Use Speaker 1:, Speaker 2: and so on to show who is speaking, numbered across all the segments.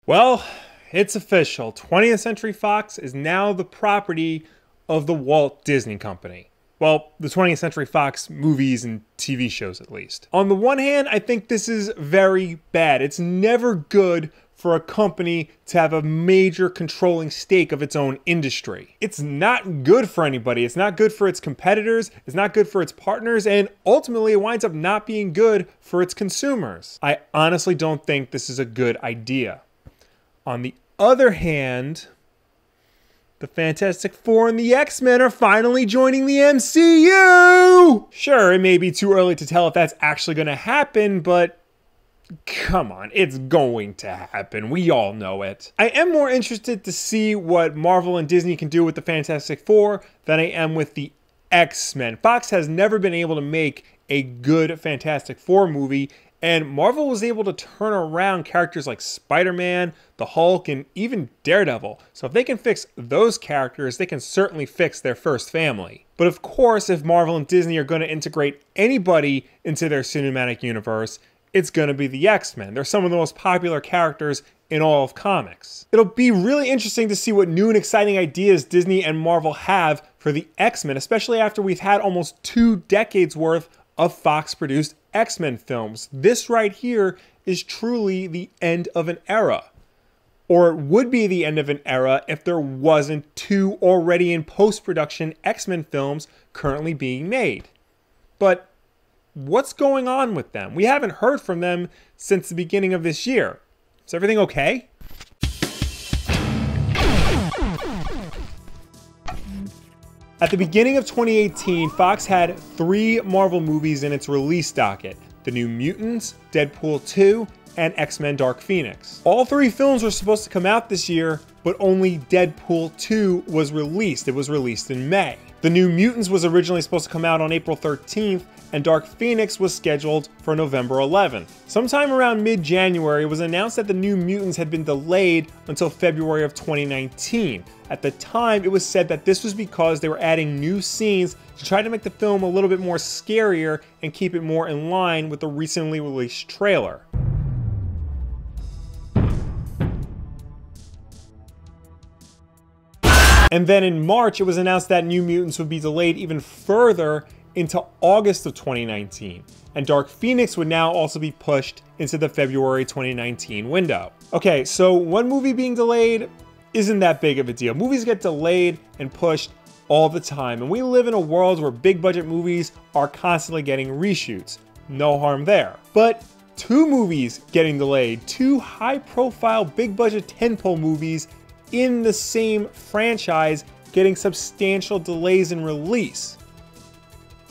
Speaker 1: Well, it's official. 20th Century Fox is now the property of the Walt Disney Company. Well, the 20th Century Fox movies and TV shows, at least. On the one hand, I think this is very bad. It's never good for a company to have a major controlling stake of its own industry. It's not good for anybody. It's not good for its competitors. It's not good for its partners. And ultimately, it winds up not being good for its consumers. I honestly don't think this is a good idea. On the other hand, the Fantastic Four and the X-Men are finally joining the MCU! Sure, it may be too early to tell if that's actually going to happen, but come on, it's going to happen. We all know it. I am more interested to see what Marvel and Disney can do with the Fantastic Four than I am with the X-Men. Fox has never been able to make a good Fantastic Four movie, and Marvel was able to turn around characters like Spider-Man, the Hulk, and even Daredevil. So if they can fix those characters, they can certainly fix their first family. But of course, if Marvel and Disney are going to integrate anybody into their cinematic universe, it's going to be the X-Men. They're some of the most popular characters in all of comics. It'll be really interesting to see what new and exciting ideas Disney and Marvel have for the X-Men, especially after we've had almost 2 decades worth of Fox-produced X-Men films. This right here is truly the end of an era. Or it would be the end of an era if there wasn't 2 already in post-production X-Men films currently being made. But what's going on with them? We haven't heard from them since the beginning of this year. Is everything okay? At the beginning of 2018, Fox had 3 Marvel movies in its release docket: The New Mutants, Deadpool 2, and X-Men Dark Phoenix. All 3 films were supposed to come out this year, but only Deadpool 2 was released. It was released in May. The New Mutants was originally supposed to come out on April 13th, and Dark Phoenix was scheduled for November 11th. Sometime around mid-January, it was announced that The New Mutants had been delayed until February of 2019. At the time, it was said that this was because they were adding new scenes to try to make the film a little bit more scarier and keep it more in line with the recently released trailer. And then in March, it was announced that New Mutants would be delayed even further into August of 2019, and Dark Phoenix would now also be pushed into the February 2019 window. Okay, so one movie being delayed isn't that big of a deal. Movies get delayed and pushed all the time, and we live in a world where big budget movies are constantly getting reshoots. No harm there. But 2 movies getting delayed, 2 high-profile big budget tentpole movies in the same franchise getting substantial delays in release.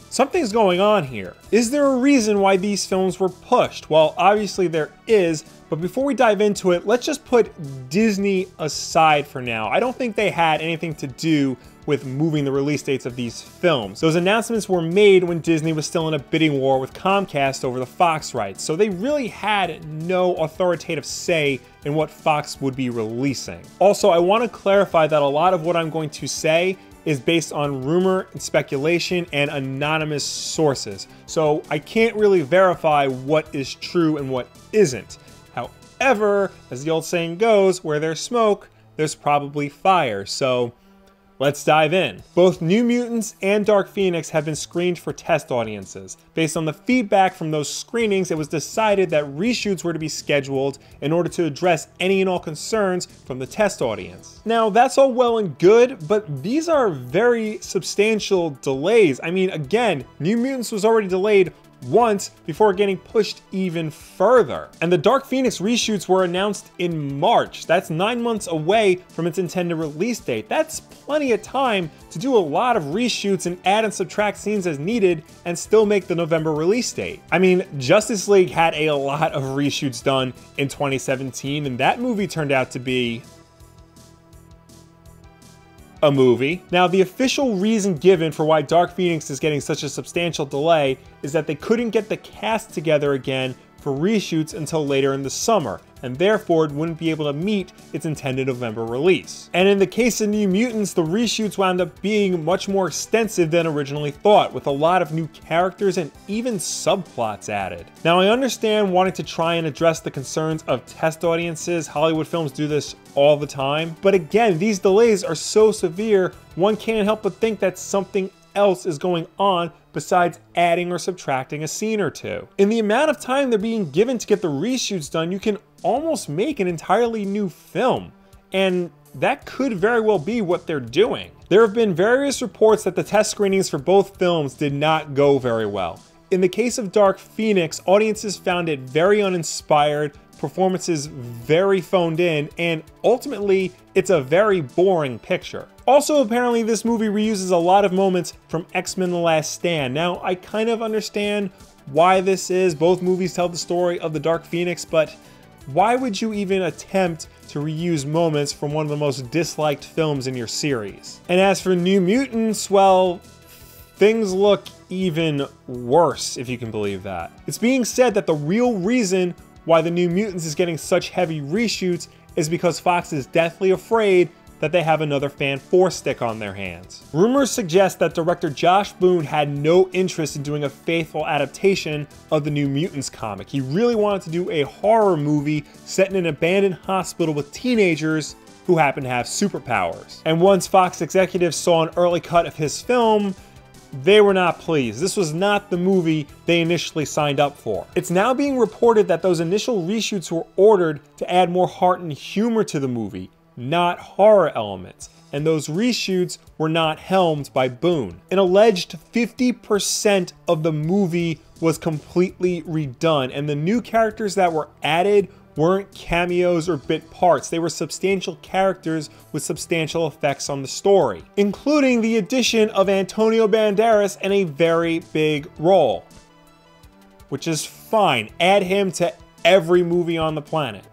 Speaker 1: Something's going on here. Is there a reason why these films were pushed? Well, obviously there is, but before we dive into it, let's just put Disney aside for now. I don't think they had anything to do with moving the release dates of these films. Those announcements were made when Disney was still in a bidding war with Comcast over the Fox rights, so they really had no authoritative say in what Fox would be releasing. Also, I want to clarify that a lot of what I'm going to say is based on rumor and speculation and anonymous sources, so I can't really verify what is true and what isn't. However, as the old saying goes, where there's smoke, there's probably fire, so let's dive in. Both New Mutants and Dark Phoenix have been screened for test audiences. Based on the feedback from those screenings, it was decided that reshoots were to be scheduled in order to address any and all concerns from the test audience. Now, that's all well and good, but these are very substantial delays. I mean, again, New Mutants was already delayed once before getting pushed even further. And the Dark Phoenix reshoots were announced in March. That's 9 months away from its intended release date. That's plenty of time to do a lot of reshoots and add and subtract scenes as needed and still make the November release date. I mean, Justice League had a lot of reshoots done in 2017, and that movie turned out to be a movie. Now, the official reason given for why Dark Phoenix is getting such a substantial delay is that they couldn't get the cast together again for reshoots until later in the summer, and therefore it wouldn't be able to meet its intended November release. And in the case of New Mutants, the reshoots wound up being much more extensive than originally thought, with a lot of new characters and even subplots added. Now, I understand wanting to try and address the concerns of test audiences. Hollywood films do this all the time. But again, these delays are so severe, one can't help but think that something else is going on besides adding or subtracting a scene or two. In the amount of time they're being given to get the reshoots done, you can almost make an entirely new film. And that could very well be what they're doing. There have been various reports that the test screenings for both films did not go very well. In the case of Dark Phoenix, audiences found it very uninspired, performances very phoned in, and ultimately, it's a very boring picture. Also, apparently this movie reuses a lot of moments from X-Men The Last Stand. Now, I kind of understand why this is. Both movies tell the story of the Dark Phoenix, but why would you even attempt to reuse moments from one of the most disliked films in your series? And as for New Mutants, well, things look even worse, if you can believe that. It's being said that the real reason why the New Mutants is getting such heavy reshoots is because Fox is deathly afraid that they have another Fan 4 stick on their hands. Rumors suggest that director Josh Boone had no interest in doing a faithful adaptation of the New Mutants comic. He really wanted to do a horror movie set in an abandoned hospital with teenagers who happen to have superpowers. And once Fox executives saw an early cut of his film, they were not pleased. This was not the movie they initially signed up for. It's now being reported that those initial reshoots were ordered to add more heart and humor to the movie, not horror elements, and those reshoots were not helmed by Boone. An alleged 50% of the movie was completely redone, and the new characters that were added weren't cameos or bit parts. They were substantial characters with substantial effects on the story, including the addition of Antonio Banderas in a very big role, which is fine. Add him to every movie on the planet.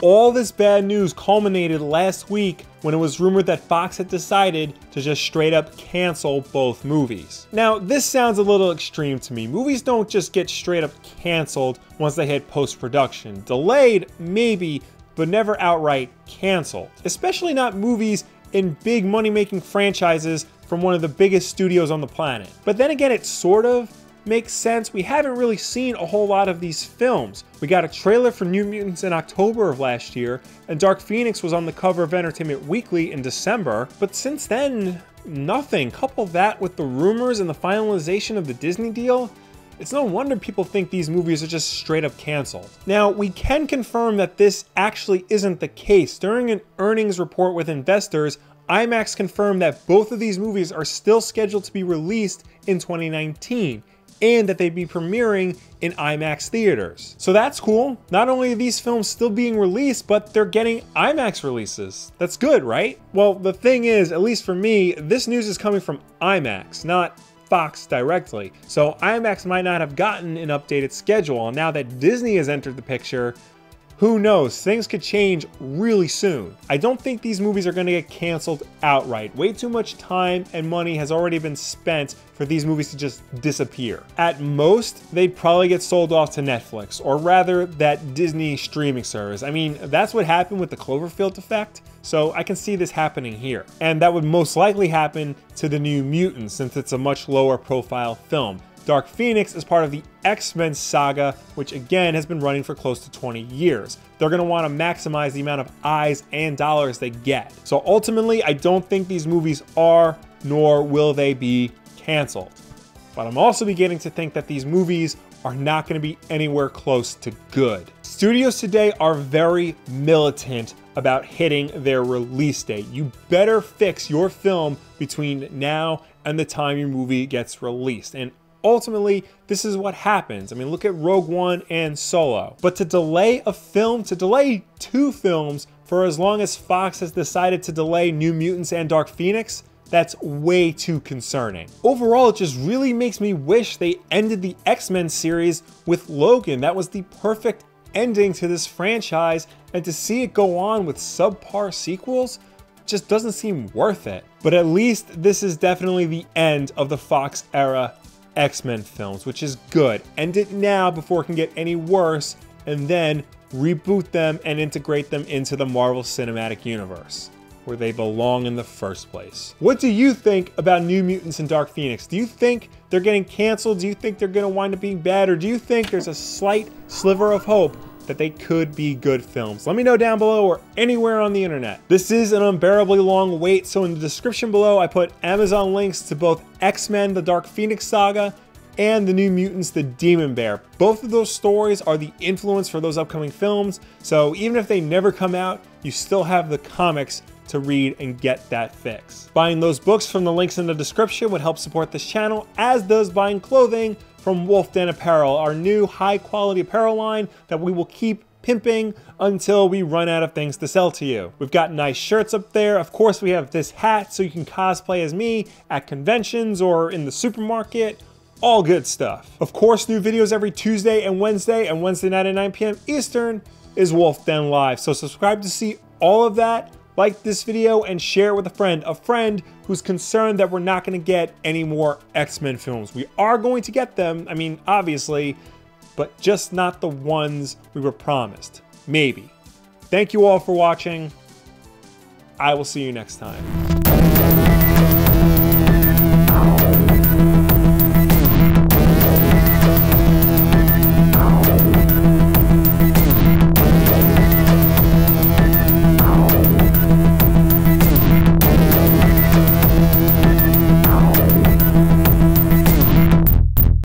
Speaker 1: All this bad news culminated last week when it was rumored that Fox had decided to just straight up cancel both movies. Now, this sounds a little extreme to me. Movies don't just get straight up canceled once they hit post-production. Delayed, maybe, but never outright canceled. Especially not movies in big money-making franchises from one of the biggest studios on the planet. But then again, it sort of makes sense. We haven't really seen a whole lot of these films. We got a trailer for New Mutants in October of last year, and Dark Phoenix was on the cover of Entertainment Weekly in December, but since then, nothing. Couple that with the rumors and the finalization of the Disney deal, it's no wonder people think these movies are just straight up canceled. Now, we can confirm that this actually isn't the case. During an earnings report with investors, IMAX confirmed that both of these movies are still scheduled to be released in 2019. And that they'd be premiering in IMAX theaters. So that's cool. Not only are these films still being released, but they're getting IMAX releases. That's good, right? Well, the thing is, at least for me, this news is coming from IMAX, not Fox directly. So IMAX might not have gotten an updated schedule. And now that Disney has entered the picture, who knows? Things could change really soon. I don't think these movies are going to get canceled outright. Way too much time and money has already been spent for these movies to just disappear. At most, they'd probably get sold off to Netflix, or rather that Disney streaming service. I mean, that's what happened with the Cloverfield effect, so I can see this happening here. And that would most likely happen to the New Mutants, since it's a much lower profile film. Dark Phoenix is part of the X-Men saga, which again has been running for close to 20 years. They're going to want to maximize the amount of eyes and dollars they get. So ultimately, I don't think these movies are, nor will they be, canceled. But I'm also beginning to think that these movies are not going to be anywhere close to good. Studios today are very militant about hitting their release date. You better fix your film between now and the time your movie gets released. And ultimately, this is what happens. I mean, look at Rogue One and Solo. But to delay a film, to delay two films for as long as Fox has decided to delay New Mutants and Dark Phoenix, that's way too concerning. Overall, it just really makes me wish they ended the X-Men series with Logan. That was the perfect ending to this franchise, and to see it go on with subpar sequels just doesn't seem worth it. But at least this is definitely the end of the Fox era X-Men films, which is good. End it now before it can get any worse, and then reboot them and integrate them into the Marvel Cinematic Universe, where they belong in the first place. What do you think about New Mutants and Dark Phoenix? Do you think they're getting canceled? Do you think they're gonna wind up being bad? Or do you think there's a slight sliver of hope that they could be good films? Let me know down below or anywhere on the internet. This is an unbearably long wait, so in the description below I put Amazon links to both X-Men, the Dark Phoenix saga, and the New Mutants, the Demon Bear. Both of those stories are the influence for those upcoming films, so even if they never come out, you still have the comics to read and get that fix. Buying those books from the links in the description would help support this channel, as does buying clothing from Wulff Apparel, our new high quality apparel line that we will keep pimping until we run out of things to sell to you. We've got nice shirts up there. Of course, we have this hat so you can cosplay as me at conventions or in the supermarket. All good stuff. Of course, new videos every Tuesday and Wednesday night at 9 p.m. Eastern is Wulff Den Live. So subscribe to see all of that. Like this video and share it with a friend who's concerned that we're not going to get any more X-Men films. We are going to get them, I mean, obviously, but just not the ones we were promised. Maybe. Thank you all for watching. I will see you next time.